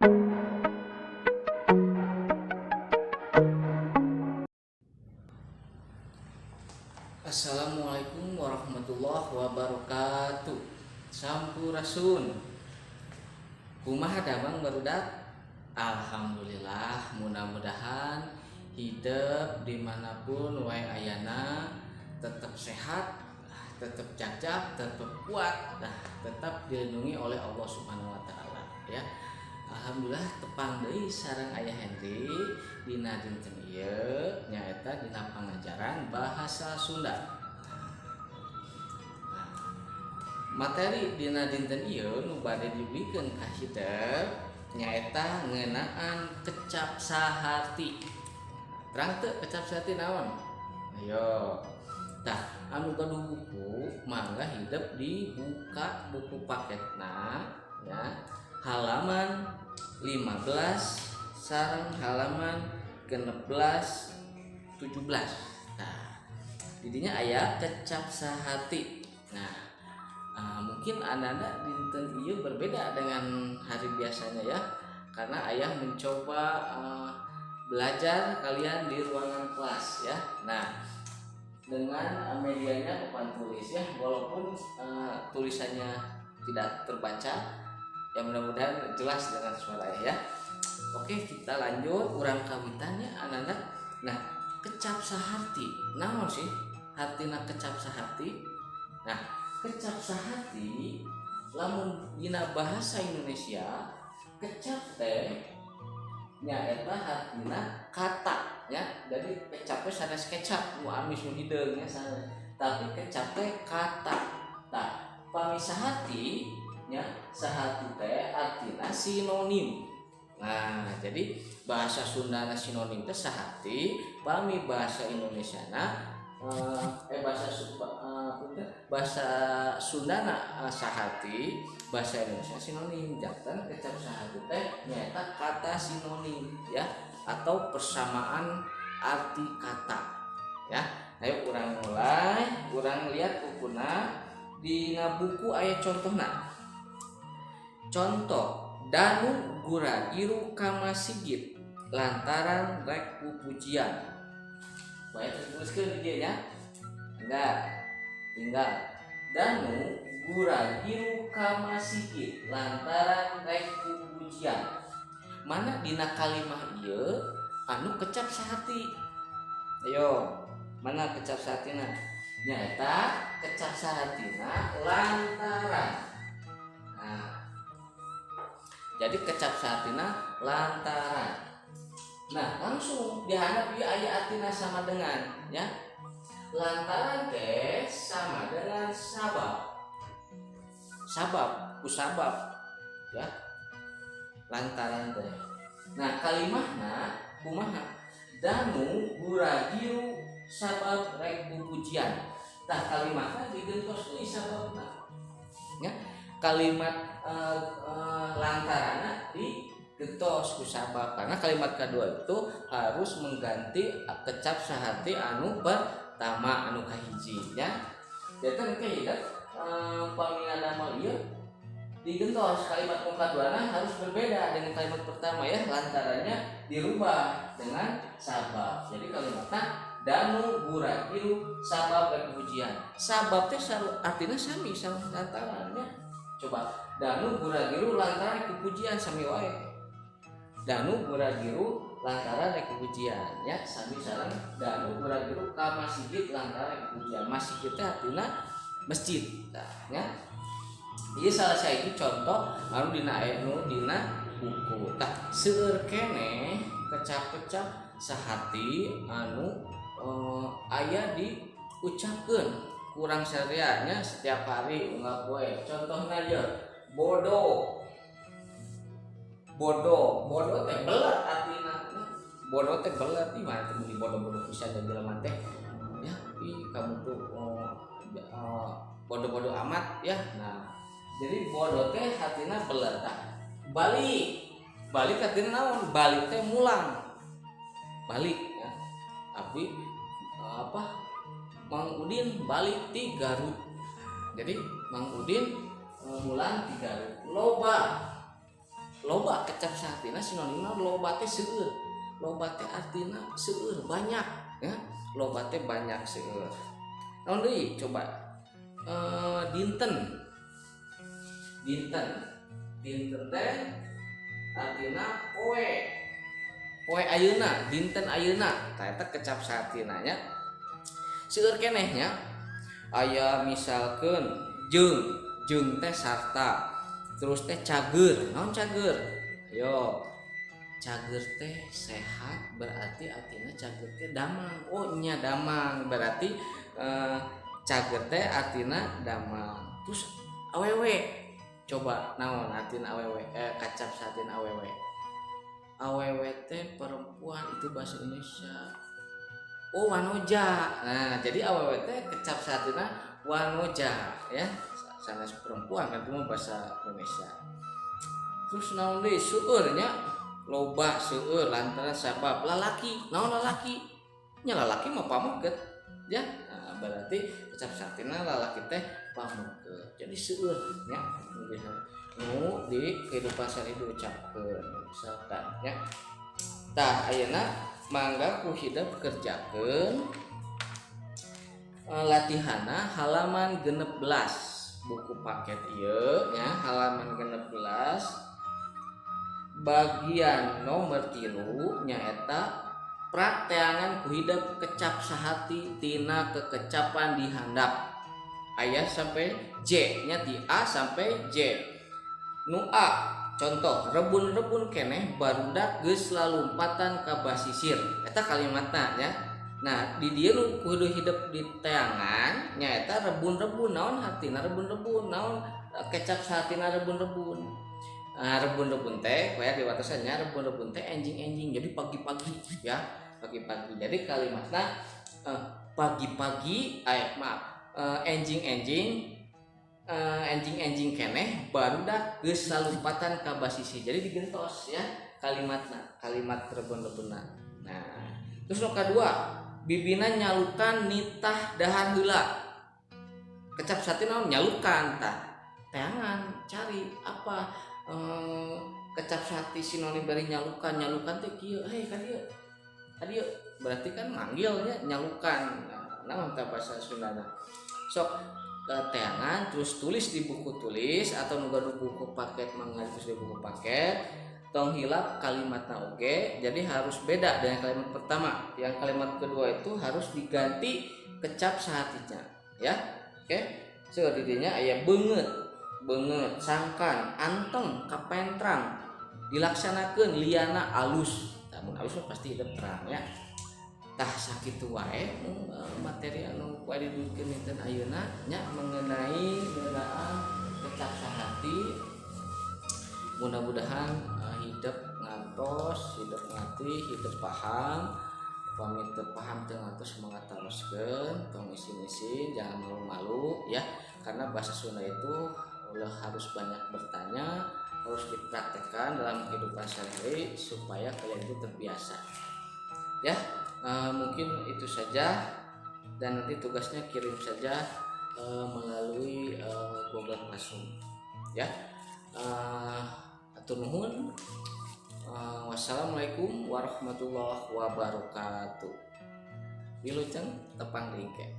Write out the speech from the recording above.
Assalamualaikum warahmatullahi wabarakatuh. Sampurasun. Kumaha damang barudak? Alhamdulillah, mudah-mudahan hidup dimanapun wae ayana tetap sehat, tetap cacap, tetap kuat, tetap dilindungi oleh Allah Subhanahu wa taala ya. Alhamdulillah tepang deui sareng Ayah Henry dina dinten ieu nyaeta dina pangajaran bahasa Sunda. Materi dina dinten ieu nu bade dibikeun ka hideuk nyaeta ngeunaan kecap saharti. Terang teu kecap saharti naon? Ayo. Tah, anu gaduh buku mangga hidup dibuka buku paketna ya. Halaman 15 sareng halaman 16 17. Nah, didinya aya kecap saharti. Nah, mungkin anda dinten ieu berbeda dengan hari biasanya ya, karena ayah mencoba belajar kalian di ruangan kelas ya. Nah, dengan medianya papan tulis ya, walaupun tulisannya tidak terbaca, ya mudah-mudahan jelas dengan suara ya. Oke, kita lanjut urang kawitannya anak-anak. Nah, kecap saharti naon sih hartina kecap saharti? Nah, kecap saharti lamun dina bahasa Indonesia kecap teh nyaeta hartina kata ya. Jadi kecapnya sanes kecap nu amis nu hideung nya sana, tapi kecap teh kata. Tah, pami saharti nya saharti teh artina sinonim. Nah, jadi bahasa Sundana sinonim teh saharti, pami bahasa Indonesiana bahasa Sundana saharti, bahasa Indonesia sinonim. Jantan kecap saharti teh nyaeta kata sinonim ya, atau persamaan arti kata ya. Ayo urang mulai, urang lihat bukuna. Dina buku aya contohna. Contoh, Danu gura-giru ka masjid lantaran rek pupujian. Bae tuliskeun di dieu nya. Enggak. Tinggal. Danu gura-giru ka masjid lantaran rek pupujian. Mana dina kalimah ieu anu kecap saharti? Ayo, mana kecap sahartina? Nyaeta kecap sahartina lantaran. Nah, jadi kecap sahartina lantaran. Nah, langsung dihandap ieu aya artina sama dengan ya. Lantaran teh sama dengan sabab. Sabab, kusabab ya. Lantaran teh. Nah, kalimahna kumaha? Danu gura-giru sabab rek pupujian. Tah, kalimatna digentos deui sababna. Ya. Kalimat lantaranna digentos ku sabab, karena kalimat kedua itu harus mengganti kecap saharti anu pertama anu kahiji ya. Jadi kan pamina damal ieu digentos, kalimat kaduana harus berbeda dengan kalimat pertama ya, lantarannya dirubah dengan sabab. Jadi kalimatnya danu gura-giru sabab rek pujian. Sabab teh artinya sami sama lantarannya. Coba, danu gura-giru lantaran pujian sami wae. Danu gura-giru lantaran rek pujian ya, sami sareng danu gura-giru ka masjid lantaran pujian. Masjid teh artinya masjid ya. Ieu salah satu contoh anu dina buku. Tah, seueur keneh kecap-kecap saharti anu aya diucapkeun kurang sehariannya setiap hari unggal poe. Contohna ieu bodoh. Bodoh teh belet artina. Bodoh teh belet di mana teh bodoh-bodoh bisa jadi jelema teh. Ya, kamu tuh bodoh-bodoh amat ya. Nah, jadi bodoh teh artina belet. Balik artina naon? Balik teh mulang. Balik ya. Tapi Mang Udin balik ti Garut. Jadi Mang Udin mulang ti Garut. loba kecap sahatina sinonimna loba teh seueur. Loba teh artina seueur banyak ya. Loba teh banyak seueur. Naon deui coba dinten. Dinten teh artina poe. Poe ayeuna, dinten ayeuna. Tah eta kecap sahatina nya. Seueur keneh nya. Aya misalkeun jeung teh sarta. Terus teh cager. Naon cager? Ayo. Cager teh sehat berarti artinya cager teh damang. Oh nya damang berarti cager teh artinya damang. Terus awewe. Coba naon artinya awewe? Kacap sahatina awewe. Awewe teh perempuan itu bahasa Indonesia. Oh wanoja. Nah, jadi awewe teh kecap sahatina wanoja ya. Sanes perempuan kan itu bahasa Indonesia. Terus naon deui seueur nya loba seueur lantaran sabab lalaki. Naon lalaki? Nya lalaki mah pameukeut ya. Nah, berarti kecap sahatina lalaki teh pameukeut. Jadi seueur nya nu di kehidupan sehari-hari diucapkeun misalkan nya. Tah ayeuna mangga ku hideuk kerjakeun latihana halaman 16 buku paket ieu nya halaman 16 bagian nomor 3 nyaeta prakteangan ku hideuk kecap sahati tina kekecapan di handap. Aya sampai J nya di A sampai J. Nu A contoh rebun-rebun keneh barudak geus lalumpatan ka basisir. Eta kalimatna nya. Nah, di dieu nu kudu hidup di teangan nyaeta rebun-rebun. Naon artina rebun-rebun? Naon kecap sahatina rebun-rebun? Rebun-rebun teh kaya diwatosannya rebun-rebun teh enjing-enjing. Jadi pagi-pagi ya, pagi-pagi. Jadi kalimatna pagi-pagi enjing-enjing enjing-enjing keneh barudak geus lalumpatan ka basisir. Jadi digentos ya kalimatna, kalimat rebun-rebunna. Nah, terus nu kadua bibina nyalukan nitah dahar heula. Kecap sahatina nyalukan tah. Teangan cari apa kecap sahati sinonim dari nyalukan. Nyalukan teh kieu, hei ka dieu. Ka dieu berarti kan manggilnya nyalukan. Nah, naon tah bahasa Sundana. Sok teangan terus tulis di buku tulis atau nu buku paket mangga terus di buku paket. Tong hilap kalimatna oge, jadi harus beda dengan kalimat pertama. Yang kalimat kedua itu harus diganti kecap sahatinya, ya. Oke. Seueur di dinya aya beungeut, sangkan, anteng, kapentrang, dilaksanakeun liana alus. Namun alus pasti hidup terang ya. Tah sakitu wae materi anu poe didudukeun dinten ayeuna nya mengenai ngeunaan kecap sahati. Mudah-mudahan hidup ngantos, hidup ngerti, hidup paham. Pamit teu paham teu ngantos semangat teruskeun, tong isin-isin jangan malu-malu ya. Karena bahasa Sunda itu harus banyak bertanya, harus dipraktekkan dalam kehidupan sehari-hari supaya kalian itu terbiasa. Ya, mungkin itu saja dan nanti tugasnya kirim saja melalui Google Classroom. Ya. Atur nuhun. Wassalamualaikum warahmatullahi wabarakatuh. Wilujeng tepang ringke.